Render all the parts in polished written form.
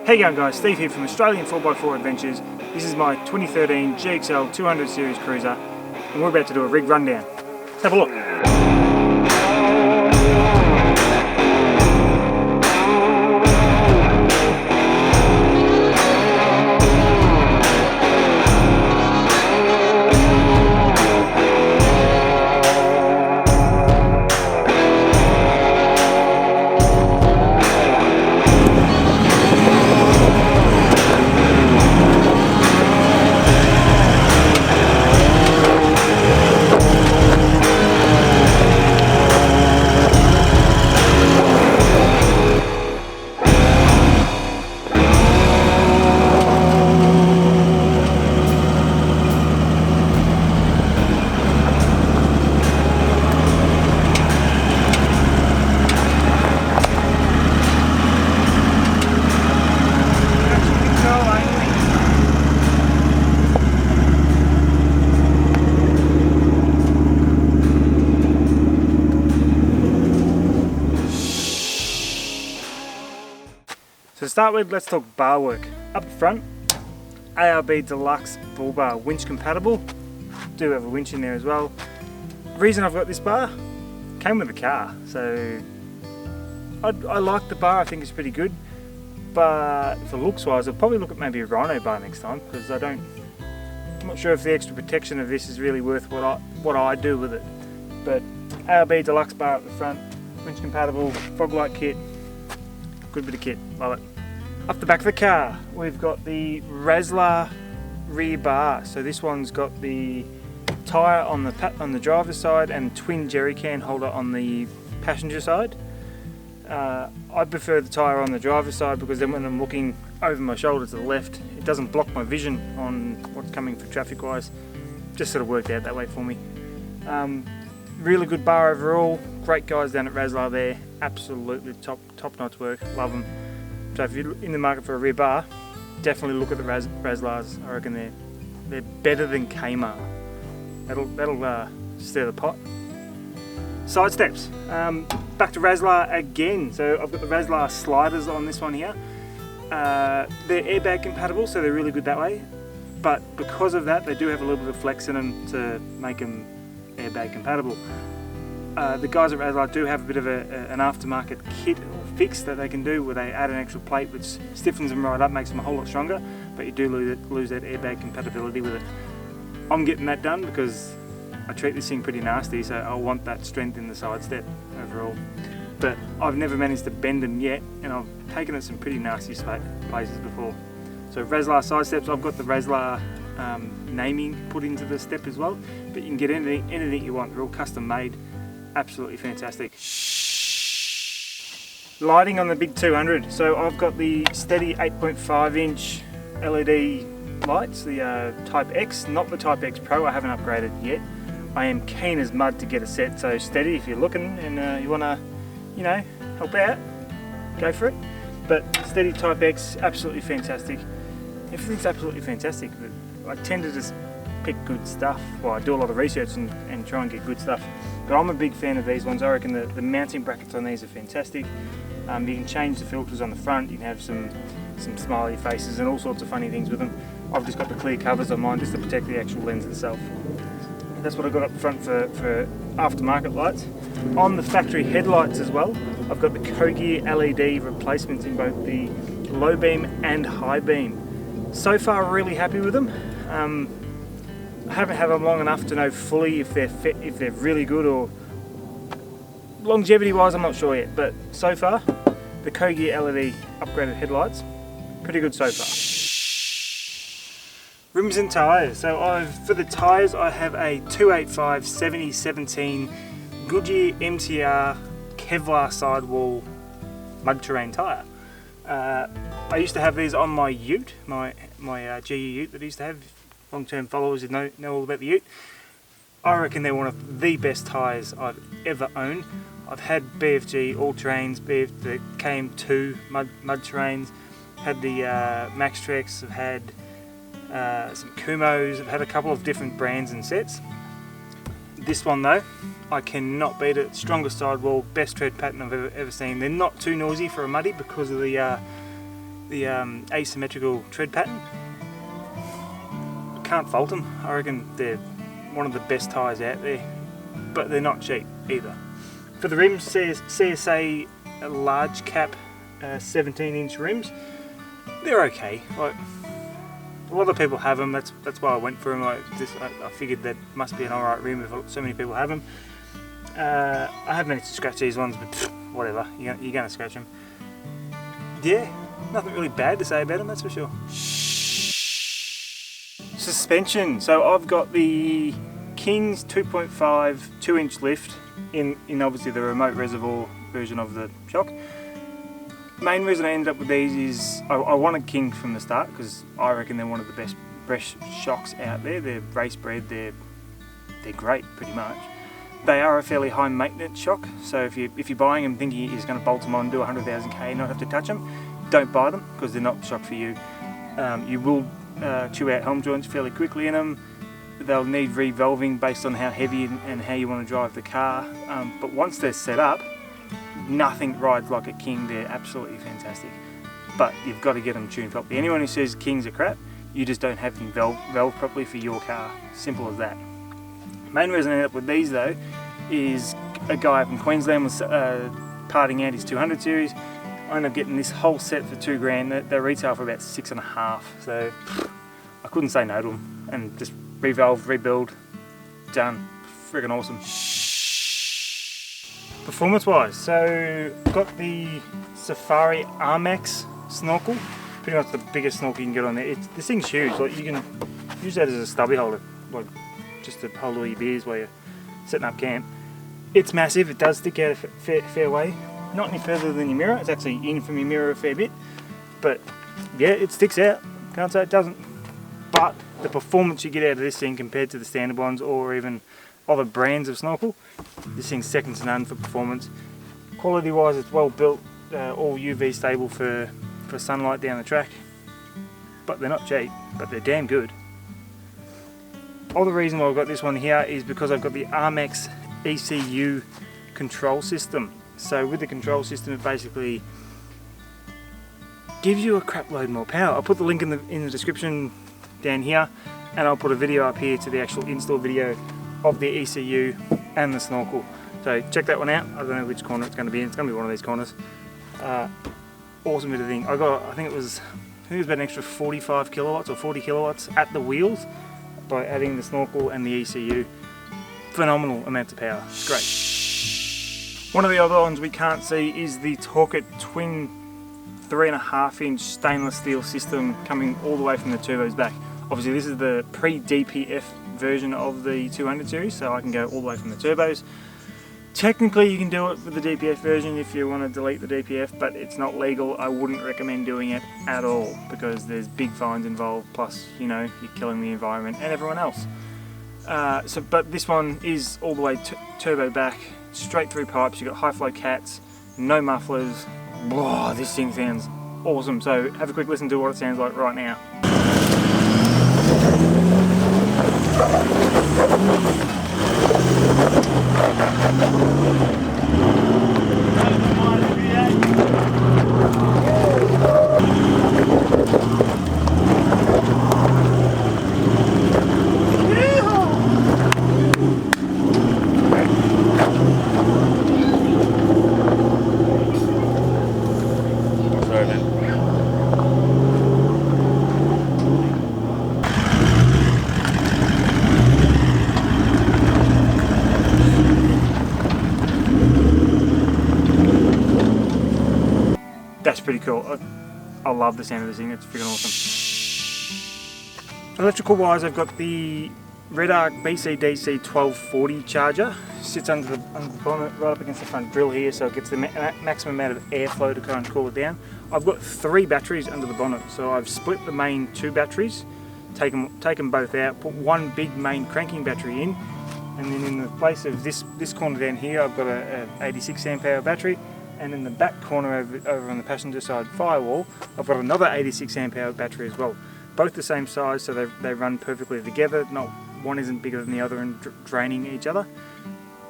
How you going, guys? Steve here from Australian 4x4 Adventures. This is my 2013 GXL 200 series cruiser and we're about to do a rig rundown. Let's have a look. So to start with, let's talk bar work. Up front, ARB Deluxe bull bar, winch compatible. Do have a winch in there as well. The reason I've got this bar, came with the car, so I like the bar. I think it's pretty good, but for looks wise, I'll probably look at maybe a Rhino bar next time, because I'm not sure if the extra protection of this is really worth what I do with it. But ARB Deluxe bar at the front, winch compatible, fog light kit. Good bit of kit, love it. Up the back of the car, we've got the Razzler rear bar. So this one's got the tyre on the driver's side and twin jerry can holder on the passenger side. I prefer the tyre on the driver's side because then when I'm looking over my shoulder to the left, it doesn't block my vision on what's coming for traffic wise. Just sort of worked out that way for me. Really good bar overall. Great guys down at Razzler there. Absolutely top notch work. Love them. So if you're in the market for a rear bar, definitely look at the Razzlers. I reckon they're better than Kmart. That'll stir the pot. Side steps. Back to Razzler again. So I've got the Razzler sliders on this one here. They're airbag compatible, so they're really good that way. But because of that, they do have a little bit of flex in them to make them airbag compatible. The guys at Razzler do have a bit of an aftermarket kit or fix that they can do where they add an extra plate which stiffens them right up, makes them a whole lot stronger, but you do lose that airbag compatibility with it. I'm getting that done because I treat this thing pretty nasty, so I want that strength in the side step overall. But I've never managed to bend them yet, and I've taken it some pretty nasty places before. So Razzler side steps, I've got the Razzler naming put into the step as well, but you can get anything you want. They're all custom made. Absolutely fantastic. Lighting on the big 200. So I've got the steady 8.5 inch LED lights, the Type X, not the Type X Pro. I haven't upgraded yet. I am keen as mud to get a set, so steady if you're looking and you want to, help out, go for it. But steady Type X, absolutely fantastic. Everything's absolutely fantastic, but I tend to just pick good stuff. Well, I do a lot of research and try and get good stuff. But I'm a big fan of these ones. I reckon the mounting brackets on these are fantastic. You can change the filters on the front. You can have some smiley faces and all sorts of funny things with them. I've just got the clear covers on mine just to protect the actual lens itself. That's what I've got up front for aftermarket lights. On the factory headlights as well, I've got the Kogi LED replacements in both the low beam and high beam. So far, really happy with them. I haven't had them long enough to know fully if they're really good, or longevity wise I'm not sure yet, but so far the Kogi LED upgraded headlights, pretty good so far. Rims and tyres. So for the tyres I have a 285 7017 Goodyear MTR Kevlar sidewall mud terrain tyre. I used to have these on my Ute, my GU Ute that I used to have. Long-term followers who know all about the Ute. I reckon they're one of the best tyres I've ever owned. I've had BFG all-terrains, the KM2 mud terrains, had the Max Treks, I've had some Kumos, I've had a couple of different brands and sets. This one though, I cannot beat it. Strongest sidewall, best tread pattern I've ever seen. They're not too noisy for a muddy because of the the asymmetrical tread pattern. Can't fault them. I reckon they're one of the best tyres out there, but they're not cheap either. For the rims, CSA large cap 17-inch rims. They're okay. Like, a lot of people have them. That's why I went for them. Like this, I figured that must be an alright rim if so many people have them. I have managed to scratch these ones, but whatever. You're gonna scratch them. Yeah, nothing really bad to say about them. That's for sure. Suspension. So I've got the King's 2.5 2-inch lift in obviously the remote reservoir version of the shock. Main reason I ended up with these is I wanted King from the start because I reckon they're one of the best shocks out there. They're race bred, they're great pretty much. They are a fairly high maintenance shock, so if you're buying them thinking you're just going to bolt them on, do 100,000 k and not have to touch them, don't buy them because they're not shock for you. You will chew out helm joints fairly quickly in them. They'll need revolving based on how heavy and how you want to drive the car, but once they're set up, nothing rides like a King. They're absolutely fantastic, but you've got to get them tuned properly. Anyone who says Kings are crap, you just don't have them valved properly for your car. Simple as that. Main reason I ended up with these though is a guy up in Queensland was parting out his 200 series. I ended up getting this whole set for $2,000. They retail for about 6.5, so I couldn't say no to them. And just revolve, rebuild, done. Friggin' awesome. Performance wise, so got the Safari Armax snorkel, pretty much the biggest snorkel you can get on there. This thing's huge. Like, you can use that as a stubby holder, like just to hold all your beers while you're setting up camp. It's massive. It does stick out a fair way. Not any further than your mirror. It's actually in from your mirror a fair bit, but yeah, it sticks out. Can't say it doesn't. But the performance you get out of this thing compared to the standard ones or even other brands of snorkel, this thing's second to none for performance. Quality wise, it's well built, all UV stable for sunlight down the track, but they're not cheap, but they're damn good. Other reason why I've got this one here is because I've got the Armax ECU control system. So with the control system, it basically gives you a crap load more power. I'll put the link in the description down here, and I'll put a video up here to the actual install video of the ECU and the snorkel. So check that one out. I don't know which corner it's going to be in. It's going to be one of these corners. Awesome bit of thing. I think it was about an extra 45 kilowatts or 40 kilowatts at the wheels by adding the snorkel and the ECU. Phenomenal amounts of power. Great. One of the other ones we can't see is the Torque twin 3.5-inch stainless steel system coming all the way from the turbos back. Obviously this is the pre-DPF version of the 200 series, so I can go all the way from the turbos. Technically you can do it with the DPF version if you want to delete the DPF, but it's not legal. I wouldn't recommend doing it at all because there's big fines involved, plus you know you're killing the environment and everyone else. But this one is all the way turbo back, straight through pipes. You've got high flow cats, no mufflers. Whoa, this thing sounds awesome. So have a quick listen to what it sounds like right now. That's pretty cool. I love the sound of this thing. It's freaking awesome. Electrical wise, I've got the Red Arc BC-DC 1240 charger. Sits under the bonnet right up against the front grille here, so it gets the maximum amount of airflow to kind of cool it down. I've got 3 batteries under the bonnet, so I've split the main 2 batteries, taken both out, put one big main cranking battery in, and then in the place of this corner down here, I've got a 86 amp hour battery. And in the back corner over on the passenger side firewall, I've got another 86 amp hour battery as well. Both the same size, so they run perfectly together. One isn't bigger than the other and draining each other.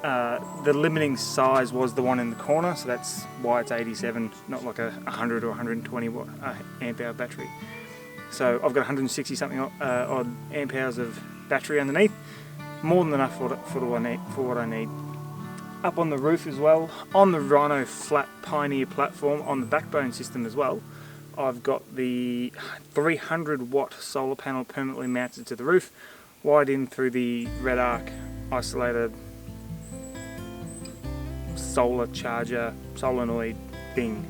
The limiting size was the one in the corner, so that's why it's 87, not like a 100 or 120 watt amp hour battery. So I've got 160 something odd amp hours of battery underneath, more than enough for what I need. Up on the roof as well, on the Rhino flat Pioneer platform, on the backbone system as well, I've got the 300 watt solar panel permanently mounted to the roof, wired in through the Red Arc isolator solar charger solenoid thing.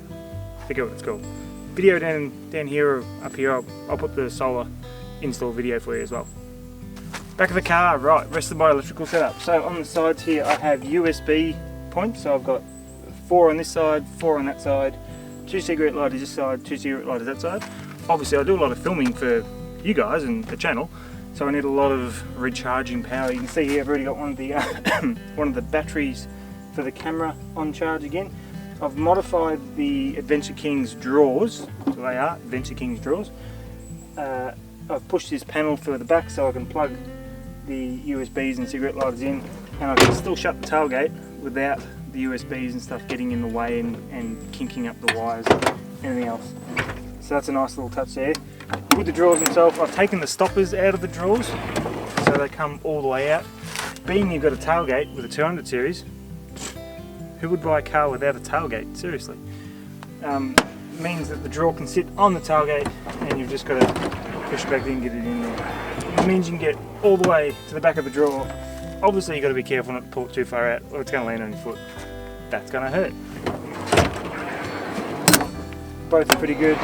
I forget what it's called. Video down here or up here, I'll put the solar install video for you as well. Back of the car, right, rest of my electrical setup. So on the sides here I have USB points, so I've got 4 on this side, 4 on that side, 2 cigarette lighters this side, 2 cigarette lighters that side. Obviously I do a lot of filming for you guys and the channel, so I need a lot of recharging power. You can see here I've already got one of the one of the batteries for the camera on charge again. I've modified the Adventure King's drawers, so they are Adventure King's drawers. I've pushed this panel further back so I can plug the USBs and cigarette lighters in, and I can still shut the tailgate without the USBs and stuff getting in the way and kinking up the wires and anything else. So that's a nice little touch there. With the drawers themselves, I've taken the stoppers out of the drawers so they come all the way out. Being you've got a tailgate with a 200 series, who would buy a car without a tailgate? Seriously. Means that the drawer can sit on the tailgate and you've just got to push it back in and get it in there. It means you can get all the way to the back of the drawer. Obviously you've got to be careful not to pull it too far out or it's going to land on your foot. That's going to hurt. Both are pretty good.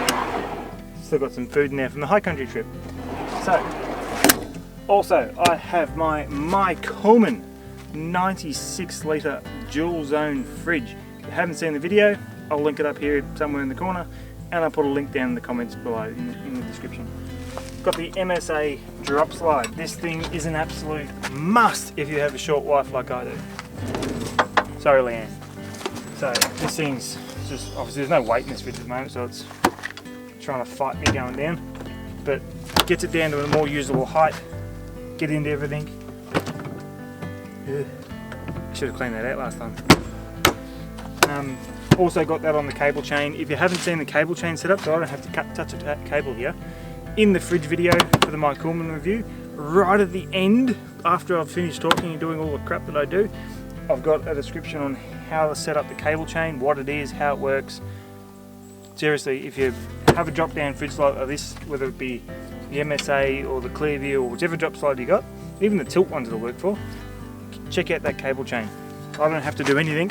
Still got some food in there from the high country trip. So, also I have my Coleman 96 litre dual zone fridge. If you haven't seen the video, I'll link it up here somewhere in the corner, and I'll put a link down in the comments below in the description. Got the MSA drop slide. This thing is an absolute must if you have a short life like I do. Sorry, Leanne. So this thing's just, obviously there's no weight in this fridge at the moment, so it's trying to fight me going down, but gets it down to a more usable height, get into everything. Ugh. I should have cleaned that out last time. Also got that on the cable chain. If you haven't seen the cable chain setup, so I don't have to touch a cable here, in the fridge video for the My Coleman review, right at the end, after I've finished talking and doing all the crap that I do, I've got a description on how to set up the cable chain, what it is, how it works. Seriously, if you have a drop down fridge like this, whether it be the MSA or the Clearview or whichever drop slide you got, even the tilt ones it'll work for, check out that cable chain. I don't have to do anything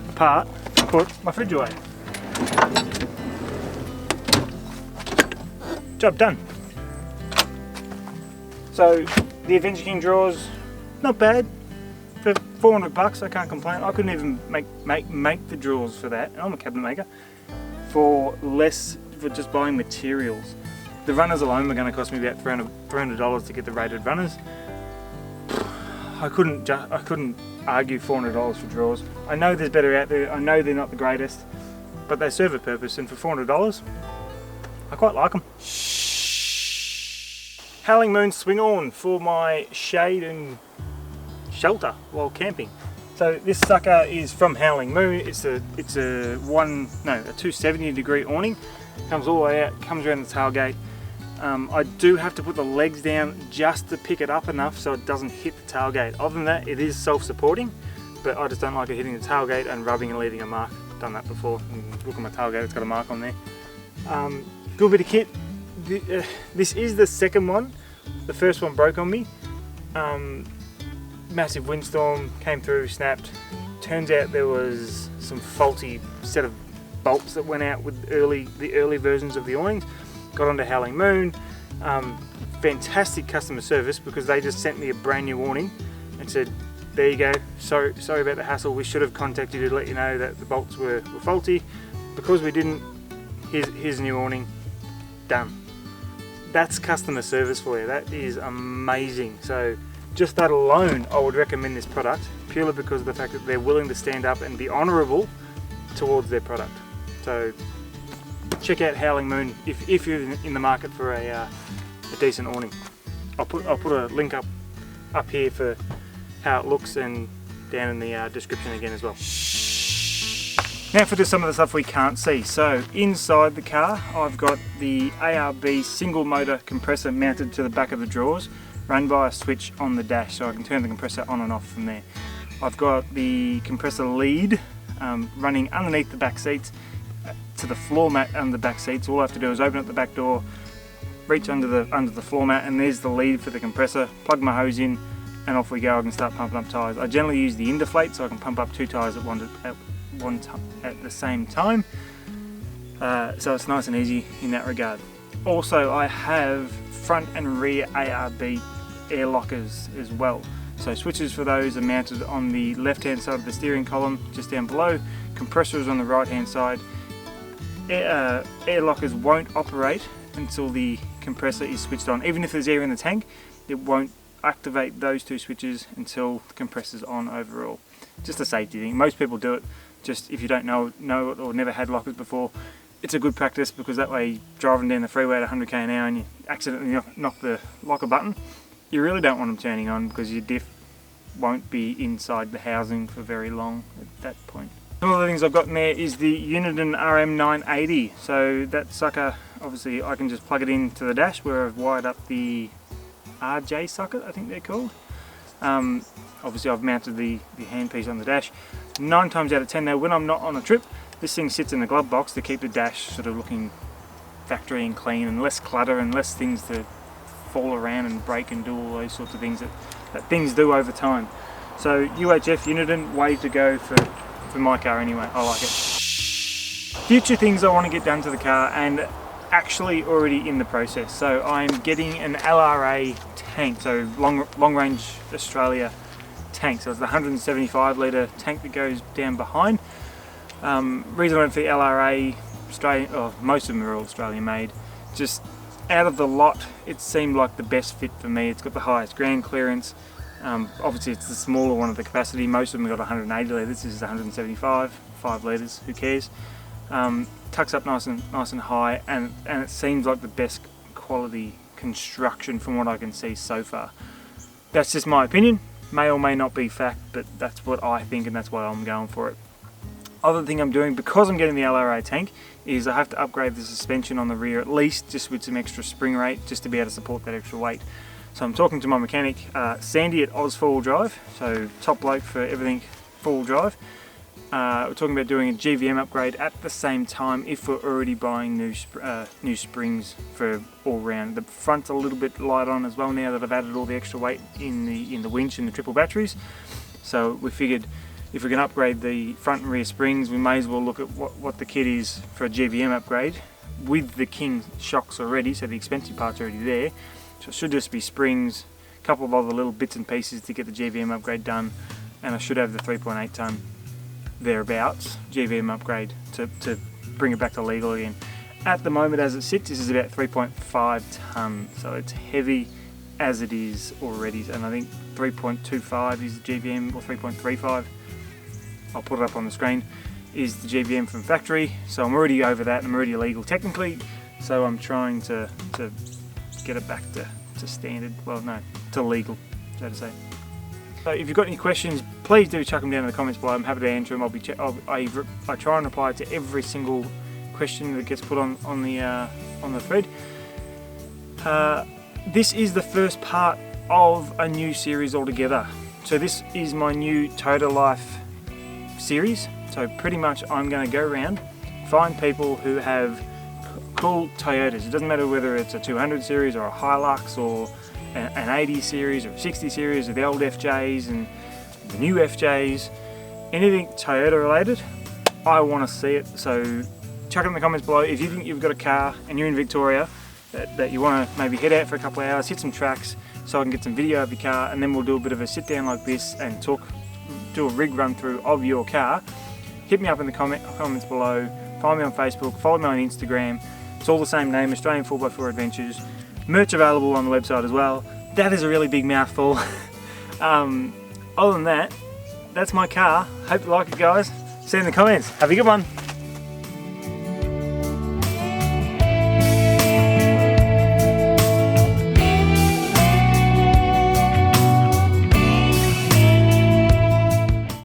apart from put my fridge away. Job done. So the Adventure King drawers, not bad. For 400 bucks, I can't complain. I couldn't even make the drawers for that. I'm a cabinet maker. For less, for just buying materials. The runners alone were going to cost me about $300 to get the rated runners. I couldn't argue $400 for drawers. I know there's better out there. I know they're not the greatest, but they serve a purpose. And for $400, I quite like them. Howling Moon swing on for my shade and shelter while camping. So this sucker is from Howling Moon. It's a 270 degree awning. Comes all the way out, comes around the tailgate. I do have to put the legs down just to pick it up enough so it doesn't hit the tailgate. Other than that, it is self-supporting, but I just don't like it hitting the tailgate and rubbing and leaving a mark. I've done that before. Look at my tailgate, it's got a mark on there. Good bit of kit. This is the second one. The first one broke on me. Massive windstorm came through, snapped. Turns out there was some faulty set of bolts that went out with the early versions of the awnings. Got onto Howling Moon. Fantastic customer service, because they just sent me a brand new awning and said, there you go, sorry about the hassle, we should have contacted you to let you know that the bolts were faulty. Because we didn't, here's a new awning, done. That's customer service for you. That is amazing. So just that alone, I would recommend this product, purely because of the fact that they're willing to stand up and be honourable towards their product. So check out Howling Moon if you're in the market for a decent awning. I'll put a link up here for how it looks and down in the description again as well. Now for just some of the stuff we can't see. So inside the car I've got the ARB single motor compressor mounted to the back of the drawers, run by a switch on the dash, so I can turn the compressor on and off from there. I've got the compressor lead running underneath the back seats to the floor mat under the back seats. All I have to do is open up the back door, reach under the floor mat, and there's the lead for the compressor. Plug my hose in and off we go. I can start pumping up tyres. I generally use the Indeflate so I can pump up 2 tyres at the same time, so it's nice and easy in that regard. Also, I have front and rear ARB air lockers as well, so switches for those are mounted on the left hand side of the steering column just down below. Compressor is on the right hand side. Air lockers won't operate until the compressor is switched on. Even if there's air in the tank, it won't activate those 2 switches until the compressor's on overall. Just a safety thing. Most people do it. Just if you don't know it or never had lockers before, it's a good practice, because that way driving down the freeway at 100 km an hour and you accidentally knock the locker button, you really don't want them turning on, because your diff won't be inside the housing for very long at that point. Some of the things I've got in there is the Uniden RM980. So that sucker, obviously I can just plug it into the dash where I've wired up the RJ socket, I think they're called. Obviously I've mounted the handpiece on the dash. 9 times out of 10 though, when I'm not on a trip, this thing sits in the glove box to keep the dash sort of looking factory and clean, and less clutter and less things to fall around and break and do all those sorts of things that things do over time. So UHF Uniden, way to go for my car anyway. I like it. Future things I want to get done to the car, and actually already in the process. So I'm getting an LRA tank, so long range Australia tank. So it's the 175 litre tank that goes down behind. Reason I went for the LRA, Australian, oh, most of them are all Australian made. Just out of the lot, it seemed like the best fit for me. It's got the highest ground clearance. Obviously it's the smaller one of the capacity. Most of them got 180 litres. This is 175, 5 litres. Who cares? Tucks up nice and high, and it seems like the best quality construction from what I can see so far. That's just my opinion. May or may not be fact, but that's what I think, and that's why I'm going for it. Other thing I'm doing, because I'm getting the LRA tank, is I have to upgrade the suspension on the rear, at least just with some extra spring rate, just to be able to support that extra weight. So I'm talking to my mechanic, Sandy at Oz 4-wheel drive, so top bloke for everything 4-wheel drive. We're talking about doing a GVM upgrade at the same time if we're already buying new springs for all round. The front's a little bit light on as well now that I've added all the extra weight in the winch and the triple batteries. So we figured if we can upgrade the front and rear springs, we may as well look at what the kit is for a GVM upgrade with the King shocks already, so the expensive part's already there. So it should just be springs, a couple of other little bits and pieces to get the GVM upgrade done, and I should have the 3.8 tonne thereabouts GVM upgrade to bring it back to legal again. At the moment as it sits, this is about 3.5 tonne, so it's heavy as it is already, and I think 3.25 is the GVM, or 3.35, I'll put it up on the screen, is the GVM from factory. So I'm already over that, I'm already illegal technically, so I'm trying to get it back to standard, well no, to legal, so to say. So if you've got any questions, please do chuck them down in the comments below. I'm happy to answer them. I try and reply to every single question that gets put on the thread. This is the first part of a new series altogether. So this is my new Toyota Life series. So pretty much I'm going to go around, find people who have cool Toyotas. It doesn't matter whether it's a 200 series or a Hilux or an 80 series or a 60 series or the old FJs and the new FJs. Anything Toyota related, I want to see it. So chuck it in the comments below if you think you've got a car and you're in Victoria that you want to maybe head out for a couple of hours, hit some tracks so I can get some video of your car, and then we'll do a bit of a sit down like this and do a rig run through of your car. Hit me up in the comments below, find me on Facebook, follow me on Instagram. It's all the same name, Australian 4x4 Adventures. Merch available on the website as well. That is a really big mouthful. Other than that, that's my car. Hope you like it, guys. See you in the comments. Have a good one.